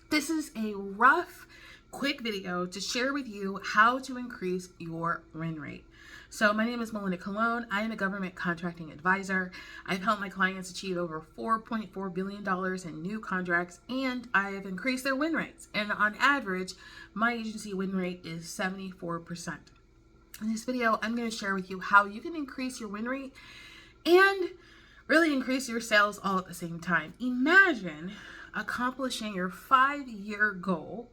This is a rough, quick video to share with you how to increase your win rate. So my name is Melinda 𝐘𝐨. I am a government contracting advisor. I've helped my clients achieve over $4.4 billion in new contracts, and I have increased their win rates. And on average, my agency win rate is 74%. In this video, I'm going to share with you how you can increase your win rate and really increase your sales all at the same time. Imagine accomplishing your 5-year goal,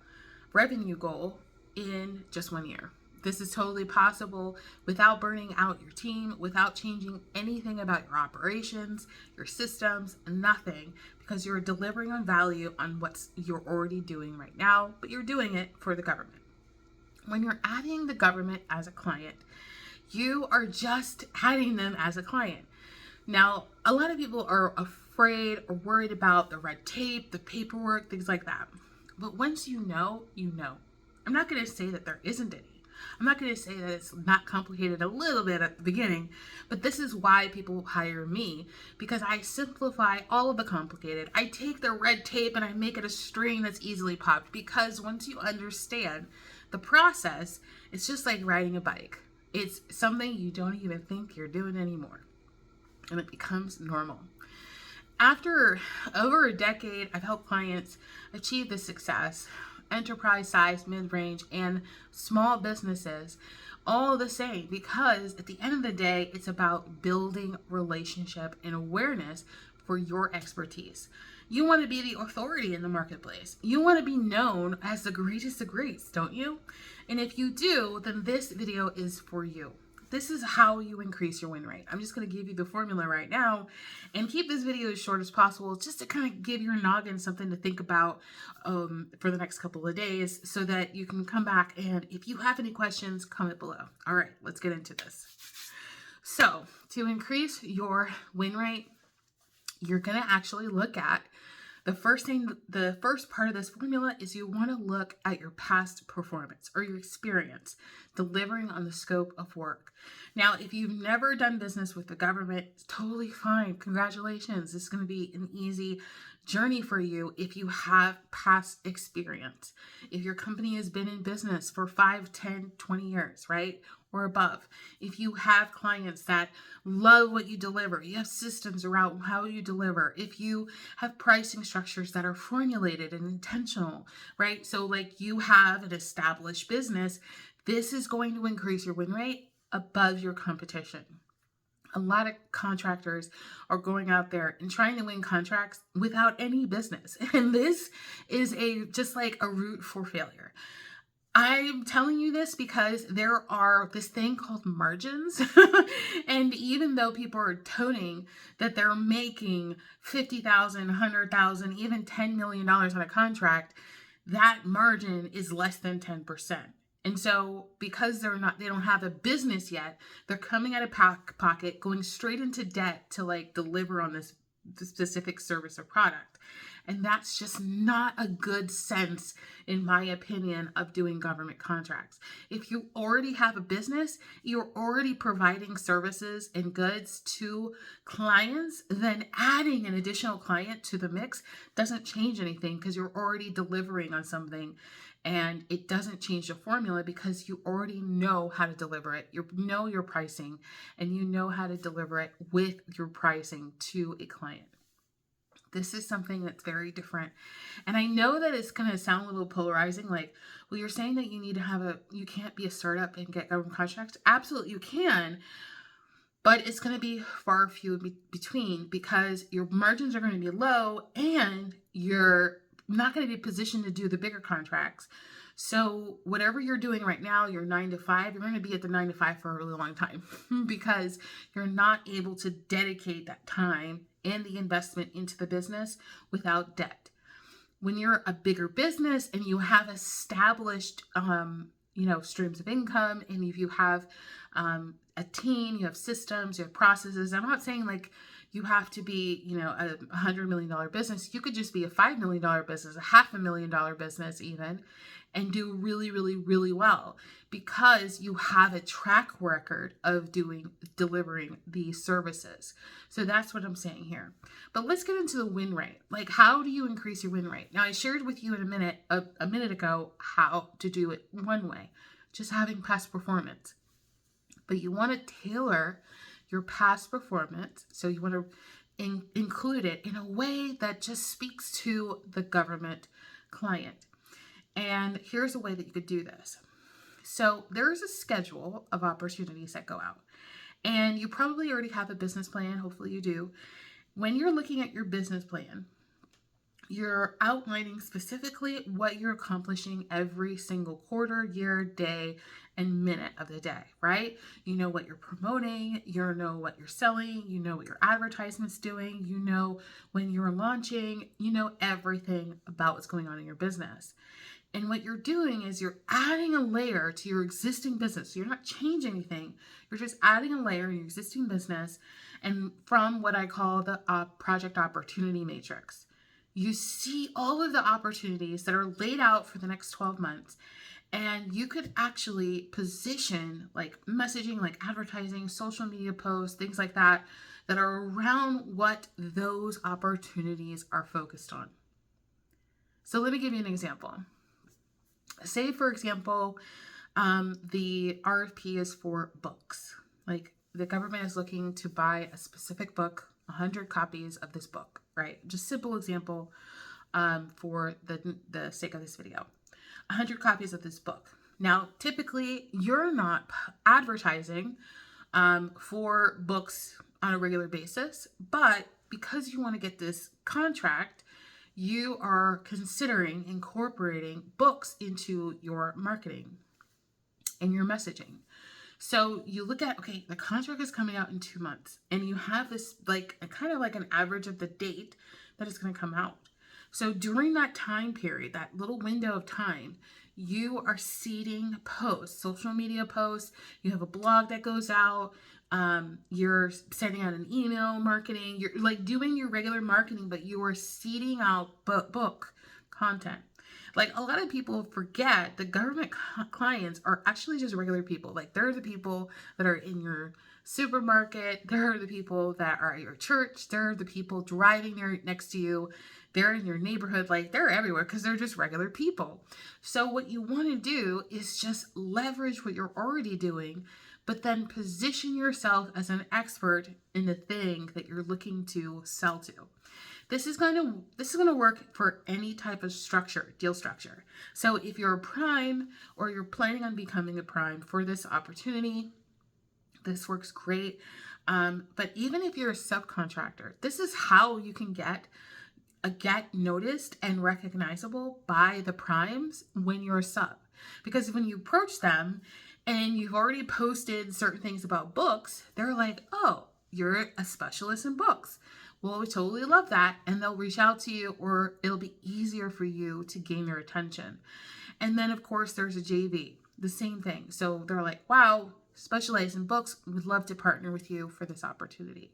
revenue goal, in just 1 year. This is totally possible without burning out your team, without changing anything about your operations, your systems, nothing, because you're delivering on value on what you're already doing right now, but you're doing it for the government. When you're adding the government as a client, you are just adding them as a client. Now, a lot of people are afraid or worried about the red tape, the paperwork, things like that. But once you know, you know. I'm not going to say that there isn't any. I'm not going to say that it's not complicated a little bit at the beginning, but this is why people hire me, because I simplify all of the complicated. I take the red tape and I make it a string that's easily popped, because once you understand the process, it's just like riding a bike. It's something you don't even think you're doing anymore, and it becomes normal. After over a decade, I've helped clients achieve this success. Enterprise size, mid-range, and small businesses, all the same, because at the end of the day, it's about building relationship and awareness for your expertise. You want to be the authority in the marketplace. You want to be known as the greatest of greats, don't you? And if you do, then this video is for you. This is how you increase your win rate. I'm just going to give you the formula right now and keep this video as short as possible, just to kind of give your noggin something to think about for the next couple of days, so that you can come back, and if you have any questions, comment below. All right, let's get into this. So to increase your win rate, you're going to actually look at the first part of this formula is you want to look at your past performance or your experience delivering on the scope of work. Now, if you've never done business with the government, it's totally fine. Congratulations. This is going to be an easy journey for you if you have past experience. If your company has been in business for 5, 10, 20 years, right? Or above. If you have clients that love what you deliver, you have systems around how you deliver, if you have pricing structures that are formulated and intentional, right? So like you have an established business, this is going to increase your win rate above your competition. A lot of contractors are going out there and trying to win contracts without any business. And this is just like a route for failure. I'm telling you this because there are this thing called margins. And even though people are toting that they're making $50,000, $100,000, even $10 million on a contract, that margin is less than 10%. And so because they don't have a business yet, they're coming out of pocket, going straight into debt to like deliver on this specific service or product. And that's just not a good sense, in my opinion, of doing government contracts. If you already have a business, you're already providing services and goods to clients, then adding an additional client to the mix doesn't change anything, because you're already delivering on something. And it doesn't change the formula because you already know how to deliver it. You know your pricing, and you know how to deliver it with your pricing to a client. This is something that's very different. And I know that it's going to sound a little polarizing, like, well, you're saying that you can't be a startup and get government contracts. Absolutely, you can. But it's going to be far few between, because your margins are going to be low and you're not going to be positioned to do the bigger contracts. So whatever you're doing right now, your 9 to 5, you're going to be at the 9 to 5 for a really long time because you're not able to dedicate that time and the investment into the business without debt. When you're a bigger business and you have established, streams of income, and if you have a team, you have systems, you have processes. I'm not saying like you have to be, a $100 million business. You could just be a $5 million business, a $500,000 business even, and do really, really, really well because you have a track record of delivering these services. So that's what I'm saying here. But let's get into the win rate. Like, how do you increase your win rate? Now, I shared with you in a minute ago how to do it one way, just having past performance. But you want to tailor your past performance. So you want to include it in a way that just speaks to the government client. And here's a way that you could do this. So there's a schedule of opportunities that go out. And you probably already have a business plan. Hopefully you do. When you're looking at your business plan, you're outlining specifically what you're accomplishing every single quarter, year, day, and minute of the day, right? You know what you're promoting, you know what you're selling, you know what your advertisement's doing, you know when you're launching, you know everything about what's going on in your business. And what you're doing is you're adding a layer to your existing business. So you're not changing anything. You're just adding a layer in your existing business, and from what I call the project opportunity matrix. You see all of the opportunities that are laid out for the next 12 months. And you could actually position like messaging, like advertising, social media posts, things like that are around what those opportunities are focused on. So let me give you an example. Say, for example, the RFP is for books. Like the government is looking to buy a specific book, 100 copies of this book, right? Just simple example for the sake of this video. 100 copies of this book. Now, typically, you're not advertising for books on a regular basis, but because you want to get this contract, you are considering incorporating books into your marketing and your messaging. So you look at, okay, the contract is coming out in 2 months, and you have this like kind of like an average of the date that it's going to come out. So during that time period, that little window of time, you are seeding posts, social media posts. You have a blog that goes out. You're sending out an email marketing. You're like doing your regular marketing, but you are seeding out book content. Like a lot of people forget the government clients are actually just regular people. Like they're the people that are in your supermarket. They're the people that are at your church. They're the people driving there next to you. They're in your neighborhood. Like they're everywhere because they're just regular people. So what you want to do is just leverage what you're already doing, but then position yourself as an expert in the thing that you're looking to sell to. This is going to work for any type of structure, deal structure. So if you're a prime or you're planning on becoming a prime for this opportunity, this works great. But even if you're a subcontractor, this is how you can get noticed and recognizable by the primes when you're a sub. Because when you approach them and you've already posted certain things about books, they're like, oh, you're a specialist in books. Well, we totally love that. And they'll reach out to you, or it'll be easier for you to gain their attention. And then, of course, there's a JV, the same thing. So they're like, wow, specialize in books. We'd love to partner with you for this opportunity.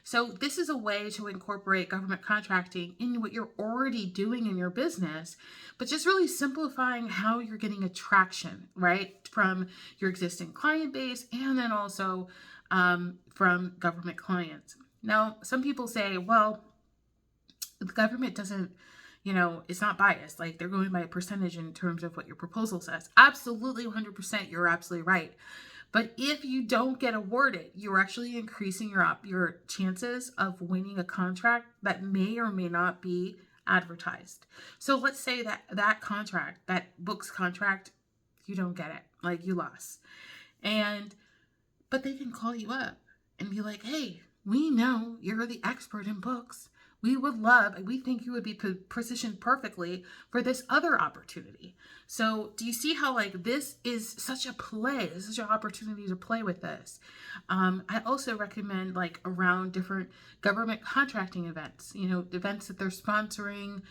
So this is a way to incorporate government contracting in what you're already doing in your business, but just really simplifying how you're getting attraction, right, from your existing client base and then also from government clients. Now, some people say, well, the government doesn't, it's not biased. Like they're going by a percentage in terms of what your proposal says. Absolutely, 100%. You're absolutely right. But if you don't get awarded, you're actually increasing your chances of winning a contract that may or may not be advertised. So let's say that contract, that books contract, you don't get it, like you lost. But they can call you up and be like, hey, we know you're the expert in books. We think you would be positioned perfectly for this other opportunity. So do you see how like this is such a play? This is your opportunity to play with this. I also recommend like around different government contracting events, events that they're sponsoring,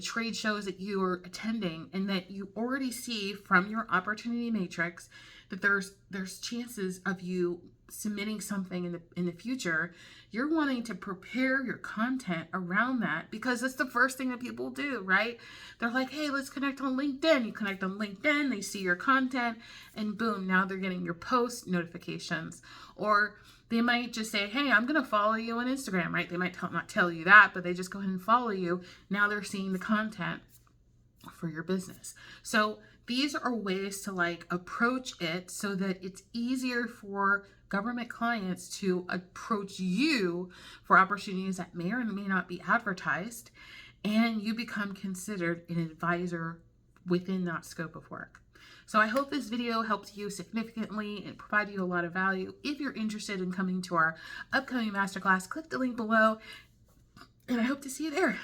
trade shows that you are attending, and that you already see from your opportunity matrix that there's chances of you submitting something in the future, you're wanting to prepare your content around that, because that's the first thing that people do, right? They're like, hey, let's connect on LinkedIn. You connect on LinkedIn, they see your content, and boom, now they're getting your post notifications. Or they might just say, hey, I'm going to follow you on Instagram, right? They might not tell you that, but they just go ahead and follow you. Now they're seeing the content for your business. So these are ways to like approach it so that it's easier for government clients to approach you for opportunities that may or may not be advertised, and you become considered an advisor within that scope of work. So I hope this video helped you significantly and provided you a lot of value. If you're interested in coming to our upcoming masterclass, click the link below, and I hope to see you there.